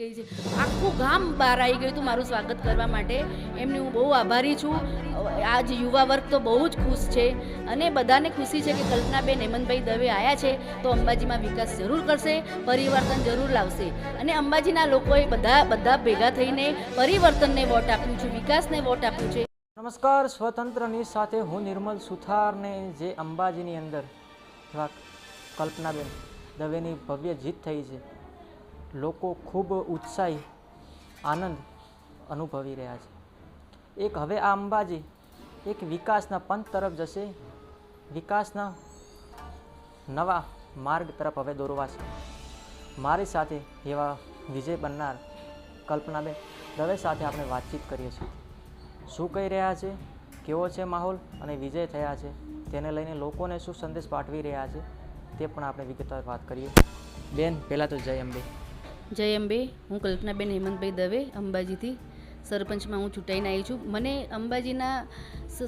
ગઈ છે. આખું ગામ બહાર આવી ગયું હતું મારું સ્વાગત કરવા માટે. એમની હું બહુ આભારી છું. આજ યુવા વર્ગ તો બહુ જ ખુશ છે અને બધાને ખુશી છે કે કલ્પનાબેન હેમંતભાઈ દવે આવ્યા છે તો અંબાજીમાં વિકાસ જરૂર કરશે, પરિવર્તન જરૂર લાવશે. અને અંબાજીના લોકોએ બધા ભેગા થઈને પરિવર્તનને વોટ આપ્યું છે, વિકાસને વોટ આપ્યું છે. નમસ્કાર, સ્વતંત્રની સાથે હું નિર્મલ સુથારને જે અંબાજીની અંદર કલ્પનાબેન દવેની ભવ્ય જીત થઈ છે, લોકો ખૂબ ઉત્સાહી આનંદ અનુભવી રહ્યા છે. એક હવે આ અંબાજી એક વિકાસના પંથ તરફ જશે, વિકાસના નવા માર્ગ તરફ હવે દોરવાશે. મારી સાથે એવા વિજય બનનાર કલ્પનાબેન દવે સાથે આપણે વાતચીત કરીએ છીએ. શું કહી રહ્યા છે, કેવો છે માહોલ અને વિજય થયા છે તેને લઈને લોકોને શું સંદેશ પાઠવી રહ્યા છે તે પણ આપણે વિગતવાર વાત કરીએ. બેન, પહેલાં તો જય અંબે. જય અંબે. હું કલ્પનાબેન હેમંતભાઈ દવે અંબાજીથી સરપંચમાં હું ચૂંટાઈને આવી છું. મને અંબાજીના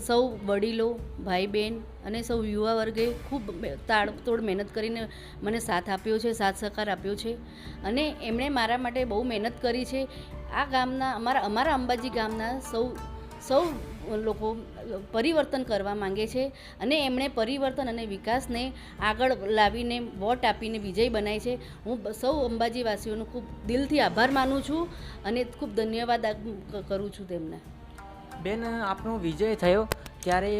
સૌ વડીલો, ભાઈ બહેન અને સૌ યુવા વર્ગે ખૂબ તાળતોડ મહેનત કરીને મને સાથ આપ્યો છે, સાથ સહકાર આપ્યો છે અને એમણે મારા માટે બહુ મહેનત કરી છે. આ ગામના અમારા અંબાજી ગામના સૌ લોકો પરિવર્તન કરવા માંગે છે અને એમણે પરિવર્તન અને વિકાસને આગળ લાવીને વોટ આપીને વિજય બનાય છે. હું સૌ અંબાજીવાસીઓનો ખૂબ દિલથી આભાર માનું છું અને ખૂબ ધન્યવાદ કરું છું તેમને. બેન, આપનો વિજય થયો ત્યારે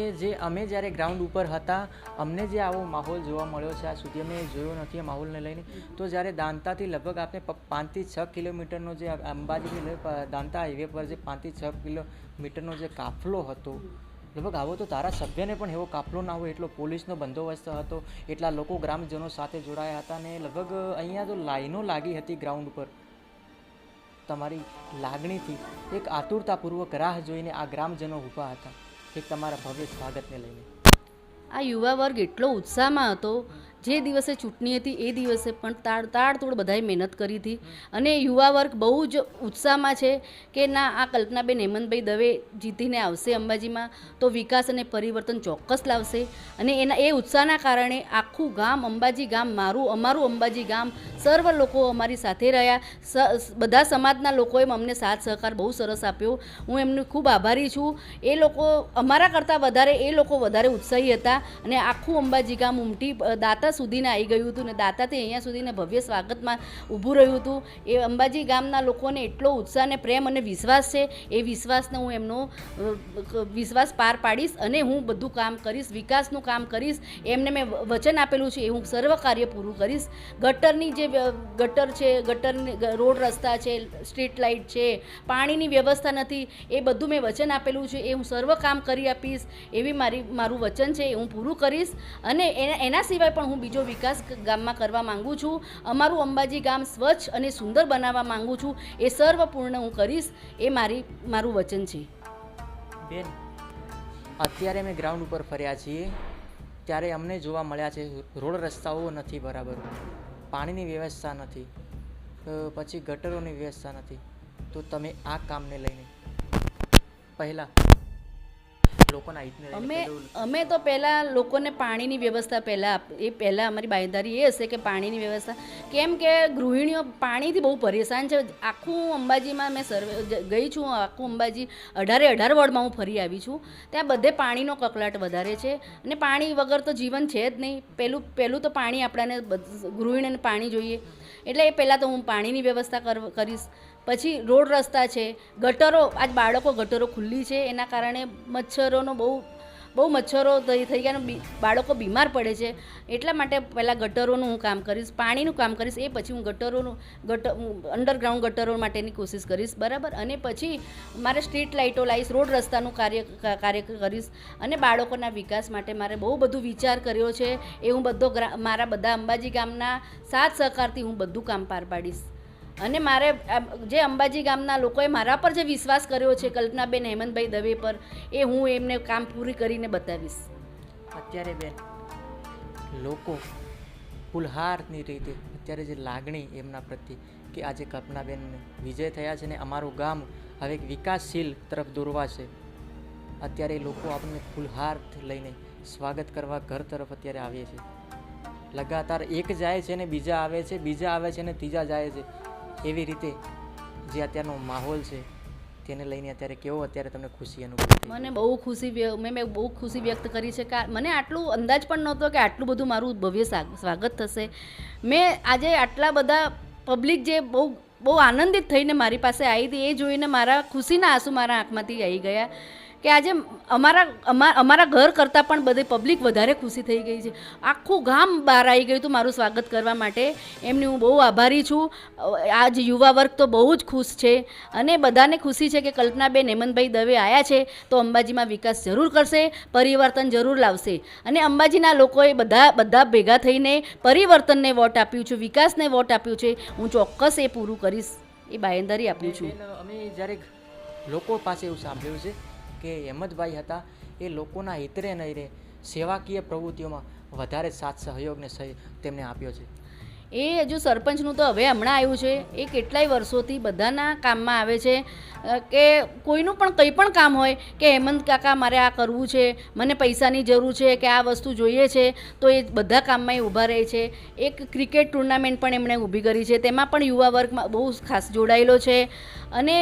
અમે જ્યારે ગ્રાઉન્ડ ઉપર હતા, અમને જે આવો માહોલ જોવા મળ્યો છે, આ સુધી અમે જોયો નથી આ માહોલને લઈને. તો જ્યારે દાંતાથી લગભગ આપણે 5 થી 6 કિલોમીટરનો જે અંબાજીથી દાંતા હાઈવે પર જે 5 થી 6 કિલોમીટરનો જે કાફલો હતો, લગભગ આવો તો ધારાસભ્યને પણ એવો કાફલો ના હોય એટલો પોલીસનો બંદોબસ્ત હતો, એટલા લોકો ગ્રામજનો સાથે જોડાયા હતા અને લગભગ અહીંયા તો લાઈનો લાગી હતી ગ્રાઉન્ડ પર. તમારી લાગણીથી એક આતુરતાપૂર્વક રાહ જોઈને આ ગ્રામજનો ઊભા હતા એક તમારા ભવ્ય સ્વાગતને લઈને. આ યુવા વર્ગ એટલો ઉત્સાહમાં હતો. જે દિવસે ચૂંટણી હતી એ દિવસે પણ તાળતોડ બધાએ મહેનત કરી હતી અને યુવા વર્ગ બહુ જ ઉત્સાહમાં છે કે ના, આ કલ્પનાબેન હેમંતભાઈ દવે જીતીને આવશે અંબાજીમાં તો વિકાસ અને પરિવર્તન ચોક્કસ લાવશે. અને એ ઉત્સાહના કારણે આખું ગામ, અંબાજી ગામ અમારું અંબાજી ગામ, સર્વ લોકો અમારી સાથે રહ્યા. બધા સમાજના લોકોએ અમને સાથ સહકાર બહુ સરસ આપ્યો. હું એમનું ખૂબ આભારી છું. એ લોકો અમારા કરતાં વધારે ઉત્સાહી હતા અને આખું અંબાજી ગામ ઉમટી દાતા સુધીને આવી ગયું હતું ને દાતાથી અહીંયા સુધીને ભવ્ય સ્વાગતમાં ઊભું રહ્યું હતું. એ અંબાજી ગામના લોકોને એટલો ઉત્સાહ ને પ્રેમ અને વિશ્વાસ છે. એ વિશ્વાસને હું એમનો વિશ્વાસ પાર પાડીશ અને હું બધું કામ કરીશ, વિકાસનું કામ કરીશ. એમને મેં વચન આપેલું છે એ હું સર્વ કાર્ય પૂરું કરીશ. ગટરની જે ગટર છે, ગટરની રોડ રસ્તા છે, સ્ટ્રીટ લાઇટ છે, પાણીની વ્યવસ્થા નથી, એ બધું મેં વચન આપેલું છે એ હું સર્વ કામ કરી આપીશ. એવી મારું વચન છે એ હું પૂરું કરીશ. અને એના સિવાય પણ હું બીજો વિકાસ ગામમાં કરવા માંગુ છું. અમારું અંબાજી ગામ સ્વચ્છ અને સુંદર બનાવવા માંગુ છું. એ સર્વપૂર્ણ હું કરીશ. એ મારું વચન છે. બેન, અત્યારે અમે ગ્રાઉન્ડ ઉપર ફર્યા છીએ ત્યારે અમને જોવા મળ્યા છે રોડ રસ્તાઓ નથી બરાબર, પાણીની વ્યવસ્થા નથી, પછી ગટરોની વ્યવસ્થા નથી. તો તમે આ કામને લઈને પહેલાં લોકોના હિતને અમે તો પહેલાં લોકોને પાણીની વ્યવસ્થા પહેલાં અમારી બાંયધારી એ હશે કે પાણીની વ્યવસ્થા, કેમ કે ગૃહિણીઓ પાણીથી બહુ પરેશાન છે. આખું અંબાજીમાં મેં ગઈ છું, આખું અંબાજી 18 વોર્ડમાં હું ફરી આવી છું. ત્યાં બધે પાણીનો કકળાટ વધારે છે અને પાણી વગર તો જીવન છે જ નહીં. પહેલું તો પાણી આપણાને ગૃહિણીને પાણી જોઈએ એટલે એ પહેલાં તો હું પાણીની વ્યવસ્થા કરીશ. પછી રોડ રસ્તા છે, ગટરો, આજ બાળકો ગટરો ખુલ્લી છે એના કારણે મચ્છરોનો બહુ મચ્છરો થઈ ગયા, બાળકો બીમાર પડે છે. એટલા માટે પહેલાં ગટરોનું હું કામ કરીશ, પાણીનું કામ કરીશ. એ પછી હું અંડરગ્રાઉન્ડ ગટરો માટેની કોશિશ કરીશ, બરાબર. અને પછી મારે સ્ટ્રીટ લાઇટો લાવીશ, રોડ રસ્તાનું કાર્ય કરીશ અને બાળકોના વિકાસ માટે મારે બહુ બધું વિચાર કર્યો છે. એ હું મારા બધા અંબાજી ગામના સાથ સહકારથી હું બધું કામ પાર પાડીશ. અને મારે જે અંબાજી ગામના લોકોએ મારા પર જે વિશ્વાસ કર્યો છે કલ્પનાબેન હેમંતભાઈ દવે પર, એ હું એમને કામ પૂરી કરીને બતાવીશ. અત્યારે બેન, લોકો ફુલહારની રીતે અત્યારે જે લાગણી એમના પ્રત્યે કે આજે કલ્પનાબેન વિજય થયા છે ને અમારું ગામ હવે એક વિકાસશીલ તરફ દોરવાશે, અત્યારે લોકો આપણને ફુલહાર લઈને સ્વાગત કરવા ઘર તરફ અત્યારે આવીએ છીએ. લગાતાર એક જાય છે ને બીજા આવે છે, બીજા આવે છે ને ત્રીજા જાય છે. એવી રીતે જે અત્યારનો માહોલ છે તેને લઈને અત્યારે કેવો અત્યારે તમને ખુશી અનુભવી થઈ? મને બહુ મેં બહુ ખુશી વ્યક્ત કરી છે કે મને આટલું અંદાજ પણ નહોતો કે આટલું બધું મારું ભવ્ય સ્વાગત થશે. મેં આજે આટલા બધા પબ્લિક જે બહુ આનંદિત થઈને મારી પાસે આવી હતી એ જોઈને મારા ખુશીના આંસુ મારા આંખમાંથી આવી ગયા કે આજે અમારા ઘર કરતાં પણ બધી પબ્લિક વધારે ખુશી થઈ ગઈ છે. આખું ગામ બહાર આવી ગયું હતું મારું સ્વાગત કરવા માટે. એમની હું બહુ આભારી છું. આજ યુવા વર્ગ તો બહુ જ ખુશ છે અને બધાને ખુશી છે કે કલ્પનાબેન હેમંતભાઈ દવે આવ્યા છે તો અંબાજીમાં વિકાસ જરૂર કરશે, પરિવર્તન જરૂર લાવશે. અને અંબાજીના લોકોએ બધા ભેગા થઈને પરિવર્તનને વોટ આપ્યું છે, વિકાસને વોટ આપ્યું છે. હું ચોક્કસ એ પૂરું કરીશ એ બાંયધરી આપું છું. અમે જ્યારે લોકો પાસે એવું સાંભળ્યું છે કે હેમંતભાઈ હતા એ લોકોના હિતરે નહીં રહે, સેવાકીય પ્રવૃત્તિઓમાં વધારે સાથ સહયોગને તેમને આપ્યો છે. એ હજુ સરપંચનું તો હવે હમણાં આવ્યું છે. એ કેટલાય વર્ષોથી બધાના કામમાં આવે છે કે કોઈનું પણ કંઈ પણ કામ હોય કે હેમંત કાકા મારે આ કરવું છે, મને પૈસાની જરૂર છે કે આ વસ્તુ જોઈએ છે, તો એ બધા કામમાં એ ઊભા રહે છે. એક ક્રિકેટ ટુર્નામેન્ટ પણ એમણે ઊભી કરી છે, તેમાં પણ યુવા વર્ગમાં બહુ ખાસ જોડાયેલો છે અને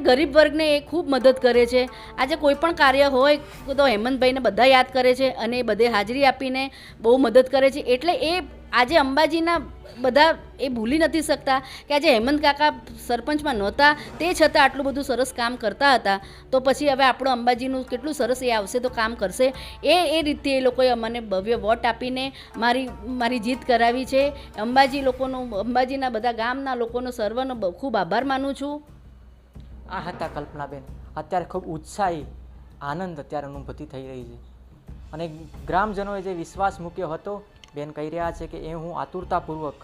ગરીબ વર્ગને એ ખૂબ મદદ કરે છે. આજે કોઈ પણ કાર્ય હોય તો હેમંતભાઈને બધા યાદ કરે છે અને બધે હાજરી આપીને બહુ મદદ કરે છે. એટલે એ આજે અંબાજીના બધા એ ભૂલી નથી શકતા કે આજે હેમંત કાકા સરપંચમાં નહોતા તે છતાં આટલું બધું સરસ કામ કરતા હતા, તો પછી હવે આપણું અંબાજીનું કેટલું સરસ એ આવશે તો કામ કરશે. એ રીતે એ લોકોએ અમને ભવ્ય વોટ આપીને મારી જીત કરાવી છે. અંબાજીના બધા ગામના લોકોનો સર્વનો ખૂબ આભાર માનું છું. આ હતા કલ્પનાબેન. અત્યારે ખૂબ ઉત્સાહી આનંદ અત્યારે અનુભૂતિ થઈ રહી છે અને ગ્રામજનોએ જે વિશ્વાસ મૂક્યો હતો, બેન કહી રહ્યા છે કે એ હું આતુરતાપૂર્વક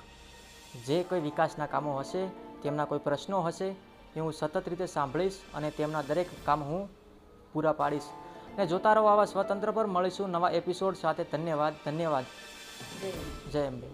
જે કોઈ વિકાસના કામો હશે, તેમના કોઈ પ્રશ્નો હશે એ હું સતત રીતે સાંભળીશ અને તેમના દરેક કામ હું પૂરા પાડીશ. અને જોતા રહો આવા સ્વતંત્ર પર. મળીશું નવા એપિસોડ સાથે. ધન્યવાદ. જય અંબે.